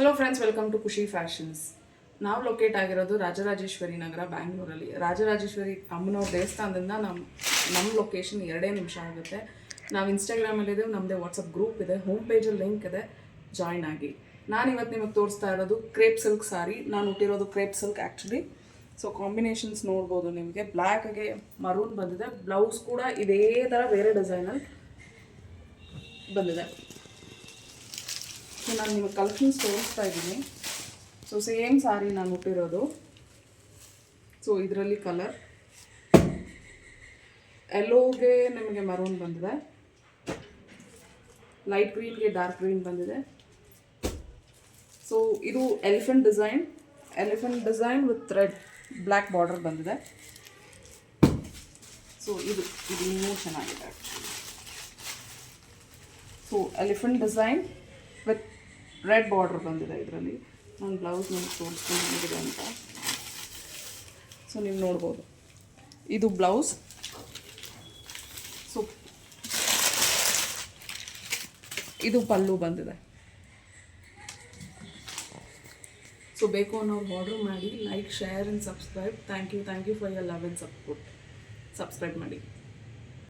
Hello friends, welcome to ಖುಷಿ fashions. ನಾವು locate ಆಗಿರೋದು ರಾಜರಾಜೇಶ್ವರಿ ನಗರ, ಬ್ಯಾಂಗ್ಳೂರಲ್ಲಿ. ರಾಜರಾಜೇಶ್ವರಿ ಅಮ್ಮನವ್ರ ದೇವಸ್ಥಾನದಿಂದ ನಮ್ಮ ಲೊಕೇಶನ್ 2 ನಿಮಿಷ ಆಗುತ್ತೆ. ನಾವು ಇನ್ಸ್ಟಾಗ್ರಾಮಲ್ಲಿದ್ದೇವೆ, ನಮ್ಮದೇ ವಾಟ್ಸಪ್ ಗ್ರೂಪ್ ಇದೆ, ಹೋಮ್ ಪೇಜಲ್ಲಿ ಲಿಂಕ್ ಇದೆ, ಜಾಯ್ನ್ ಆಗಿ. ನಾನಿವತ್ತು ನಿಮಗೆ ತೋರಿಸ್ತಾ ಇರೋದು ಕ್ರೇಪ್ ಸಿಲ್ಕ್ ಸಾರಿ. ನಾನು ಹುಟ್ಟಿರೋದು crepe silk actually. So combinations ನೋಡ್ಬೋದು ನಿಮಗೆ. ಬ್ಲ್ಯಾಕ್ಗೆ ಮರೂನ್ ಬಂದಿದೆ, ಬ್ಲೌಸ್ ಕೂಡ ಇದೇ ಥರ ಬೇರೆ ಡಿಸೈನಲ್ಲಿ ಬಂದಿದೆ. ಸೊ ನಾನು ನಿಮಗೆ ಕಲೆಕ್ಷನ್ಸ್ ತೋರಿಸ್ತಾ ಇದ್ದೀನಿ. ಸೊ ಸೇಮ್ ಸಾರಿ ನಾನು ಹುಟ್ಟಿರೋದು. ಸೊ ಇದರಲ್ಲಿ ಕಲರ್ ಯೆಲ್ಲೋಗೆ ನಿಮಗೆ ಮರೂನ್ ಬಂದಿದೆ, ಲೈಟ್ ಗ್ರೀನ್ಗೆ ಡಾರ್ಕ್ ಗ್ರೀನ್ ಬಂದಿದೆ. ಸೊ ಇದು elephant design with red black border ಬಂದಿದೆ. ಸೊ ಇದು ಇನ್ನೂ ಚೆನ್ನಾಗಿದೆ actually. So elephant design with red border ಬಂದಿದೆ ಇದರಲ್ಲಿ. ನಾನು ಬ್ಲೌಸ್ ನಿಮಗೆ ತೋರಿಸ್ತೀನಿ ಹೇಗಿದೆ ಅಂತ. ಸೊ ನೀವು ನೋಡ್ಬೋದು, ಇದು ಬ್ಲೌಸ್. ಸೊ ಇದು ಪಲ್ಲು ಬಂದಿದೆ. ಸೊ ಬೇಕು ಅನ್ನೋರು ಆರ್ಡರ್ ಮಾಡಿ. Like, share and subscribe. Thank you for your love and support. Subscribe ಮಾಡಿ.